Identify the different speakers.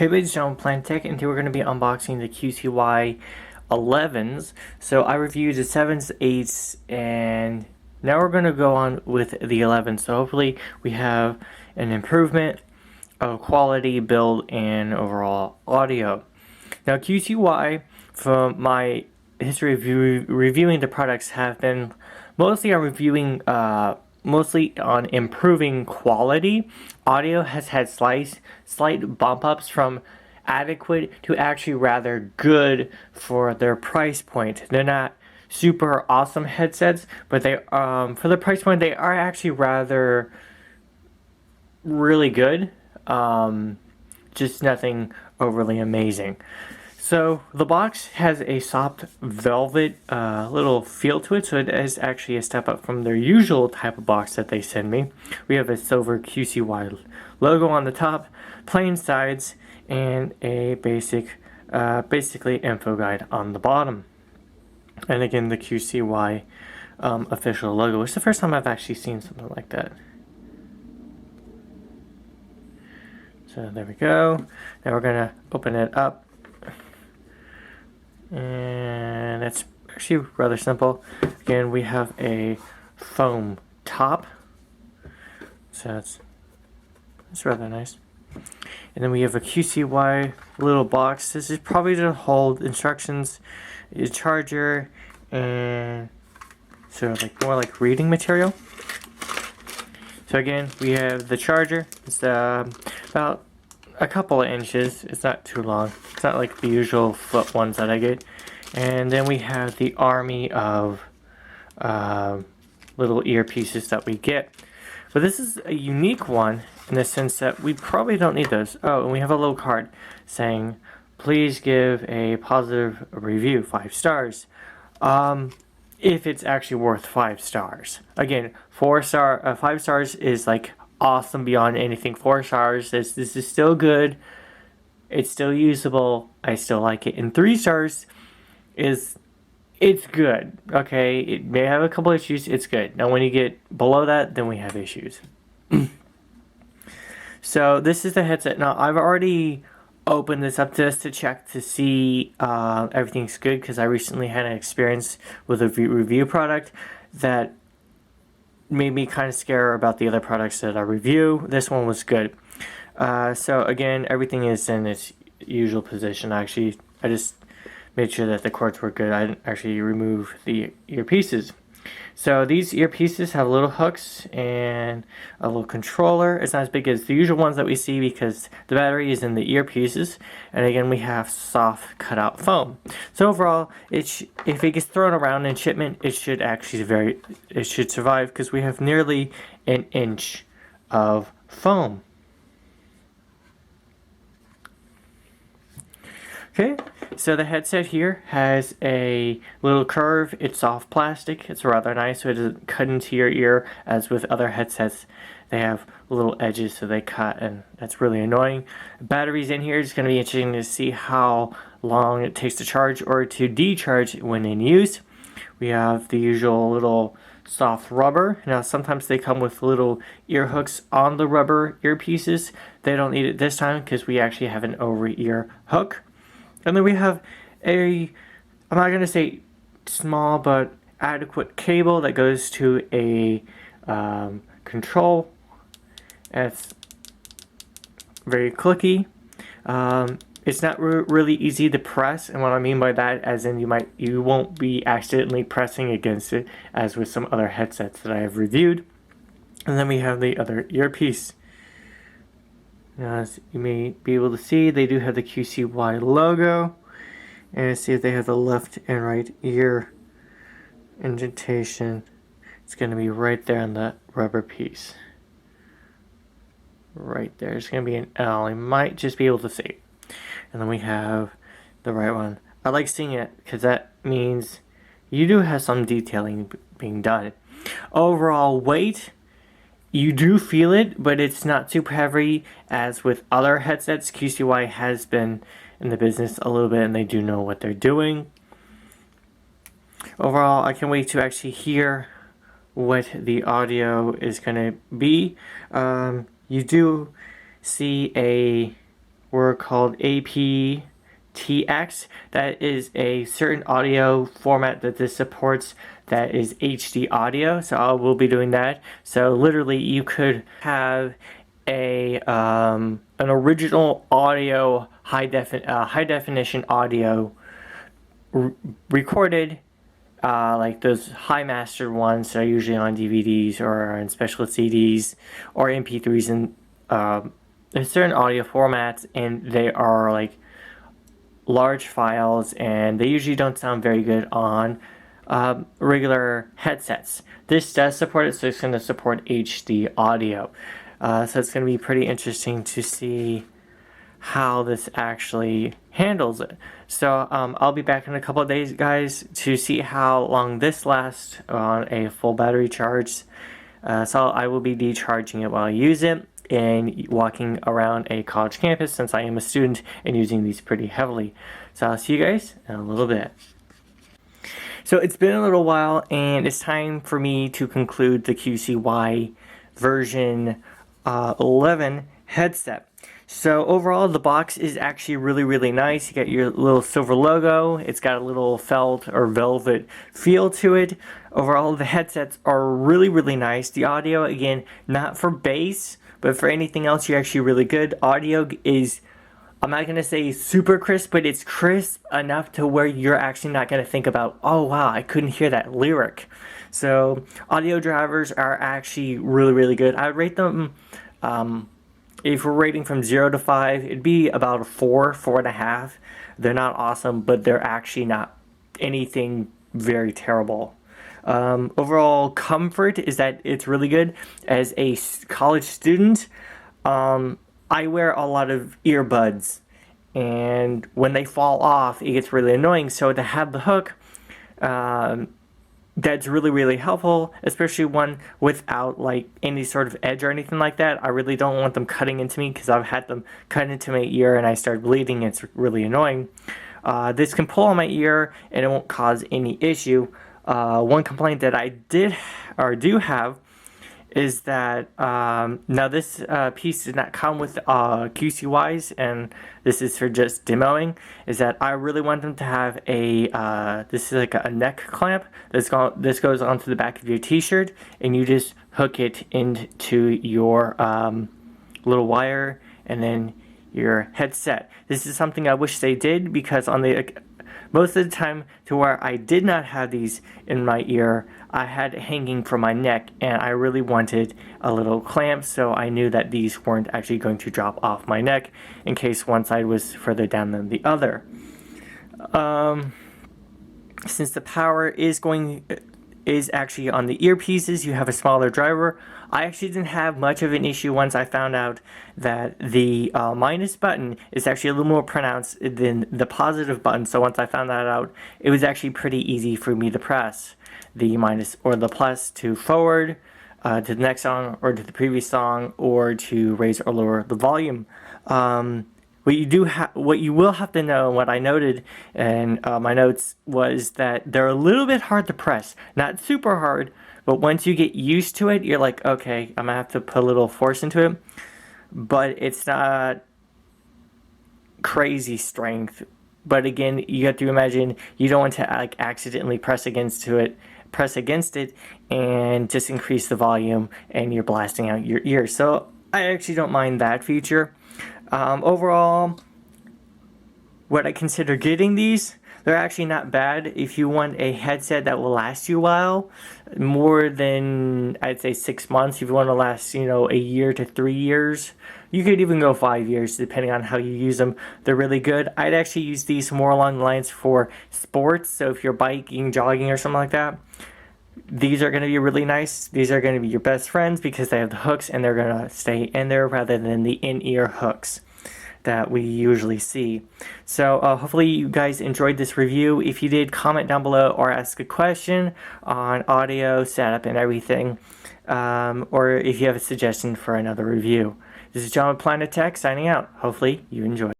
Speaker 1: Hey ladies and gentlemen, Planet Tech, and today we're going to be unboxing the QCY 11s. So I reviewed the 7s, 8s, and now we're going to go on with the 11s. So hopefully we have an improvement of quality, build, and overall audio. Now QCY, from my history of reviewing the products, have been mostly on improving quality. Audio has had slight bump ups from adequate to actually rather good for their price point. They're not super awesome headsets, but they for the price point they are actually rather really good. Just nothing overly amazing. So the box has a soft velvet little feel to it, so it is actually a step up from their usual type of box that they send me. We have a silver QCY logo on the top, plain sides, and a basically info guide on the bottom. And again, the QCY official logo. It's the first time I've actually seen something like that. So there we go. Now we're gonna open it up. And it's actually rather simple. Again, we have a foam top, so it's rather nice. And then we have a QCY little box. This is probably to hold instructions, a charger, and sort of more like reading material. So again, we have the charger. It's about a couple of inches. It's not too long. It's not like the usual flip ones that I get. And then we have the army of little earpieces that we get. But this is a unique one in the sense that we probably don't need those. Oh, and we have a little card saying, please give a positive review, 5 stars. If it's actually worth 5 stars. Again, 5 stars is like awesome beyond anything. 4 stars, this is still good. It's still usable. I still like it. And 3 stars it's good. Okay, it may have a couple issues. It's good. Now, when you get below that, then we have issues. So this is the headset. Now, I've already opened this up just to check to see everything's good, because I recently had an experience with a review product that made me kind of scared about the other products that I review. This one was good. So again, everything is in its usual position. Actually, I just made sure that the cords were good. I didn't actually remove the earpieces. So these earpieces have little hooks and a little controller. It's not as big as the usual ones that we see because the battery is in the earpieces. And again, we have soft cutout foam. So overall, if it gets thrown around in shipment, it should actually it should survive, because we have nearly an inch of foam. Okay, so the headset here has a little curve. It's soft plastic. It's rather nice, so it doesn't cut into your ear as with other headsets. They have little edges, so they cut, and that's really annoying. Batteries in here. It's going to be interesting to see how long it takes to charge or to decharge when in use. We have the usual little soft rubber. Now, sometimes they come with little ear hooks on the rubber earpieces. They don't need it this time because we actually have an over-ear hook. And then we have I'm not going to say small, but adequate cable that goes to a control. It's very clicky. It's not really easy to press, and what I mean by that, as in you won't be accidentally pressing against it, as with some other headsets that I have reviewed. And then we have the other earpiece. Now, as you may be able to see, they do have the QCY logo. And see if they have the left and right ear indentation. It's going to be right there on the rubber piece. Right there. It's going to be an L. You might just be able to see it. And then we have the right one. I like seeing it because that means you do have some detailing being done. Overall weight, you do feel it, but it's not super heavy as with other headsets. QCY has been in the business a little bit, and they do know what they're doing. Overall, I can't wait to actually hear what the audio is going to be. You do see a were called APTX. That is a certain audio format that this supports that is HD audio, so I will be doing that. So literally you could have an original audio high definition audio recorded, like those high mastered ones that are usually on DVDs or on special CDs or MP3s, and there's certain audio formats, and they are like large files, and they usually don't sound very good on regular headsets. This does support it, so it's going to support HD audio. So it's going to be pretty interesting to see how this actually handles it. So I'll be back in a couple of days, guys, to see how long this lasts on a full battery charge. So I will be decharging it while I use it and walking around a college campus, since I am a student and using these pretty heavily. So I'll see you guys in a little bit. So it's been a little while, and it's time for me to conclude the QCY version 11 headset. So overall, the box is actually really nice. You got your little silver logo. It's got a little felt or velvet feel to it. Overall, the headsets are really nice. The audio, again, not for bass, but for anything else, you're actually really good. Audio is, I'm not going to say super crisp, but it's crisp enough to where you're actually not going to think about, oh wow, I couldn't hear that lyric. So audio drivers are actually really good. I would rate them, if we're rating from 0 to 5, it'd be about a 4.5. They're not awesome, but they're actually not anything very terrible. Overall comfort is that it's really good. As a college student, I wear a lot of earbuds, and when they fall off, it gets really annoying. So to have the hook, that's really helpful, especially one without like any sort of edge or anything like that. I really don't want them cutting into me, because I've had them cut into my ear and I start bleeding. It's really annoying. This can pull on my ear and it won't cause any issue. One complaint that I do have is that now this piece did not come with QCYs, and this is for just demoing, is that I really want them to have a this is like a neck clamp. This goes onto the back of your t-shirt, and you just hook it into your little wire and then your headset. This is something I wish they did, because on the most of the time to where I did not have these in my ear, I had it hanging from my neck, and I really wanted a little clamp, so I knew that these weren't actually going to drop off my neck in case one side was further down than the other. Since the power is actually on the earpieces, you have a smaller driver. I actually didn't have much of an issue once I found out that the minus button is actually a little more pronounced than the positive button. So once I found that out, it was actually pretty easy for me to press the minus or the plus to forward to the next song or to the previous song, or to raise or lower the volume. What you will have to know, and what I noted in my notes, was that they're a little bit hard to press. Not super hard, but once you get used to it, you're like, okay, I'm gonna have to put a little force into it. But it's not crazy strength. But again, you have to imagine you don't want to like accidentally press against it and just increase the volume, and you're blasting out your ears. So I actually don't mind that feature. Overall, what I consider getting these, they're actually not bad if you want a headset that will last you a while, more than, I'd say, 6 months. If you want to last, a year to 3 years, you could even go 5 years depending on how you use them. They're really good. I'd actually use these more along the lines for sports. So if you're biking, jogging, or something like that, these are going to be really nice. These are going to be your best friends because they have the hooks, and they're going to stay in there rather than the in-ear hooks that we usually see. So hopefully you guys enjoyed this review. If you did, comment down below or ask a question on audio setup and everything, or if you have a suggestion for another review. This is John with Planet Tech signing out. Hopefully you enjoyed.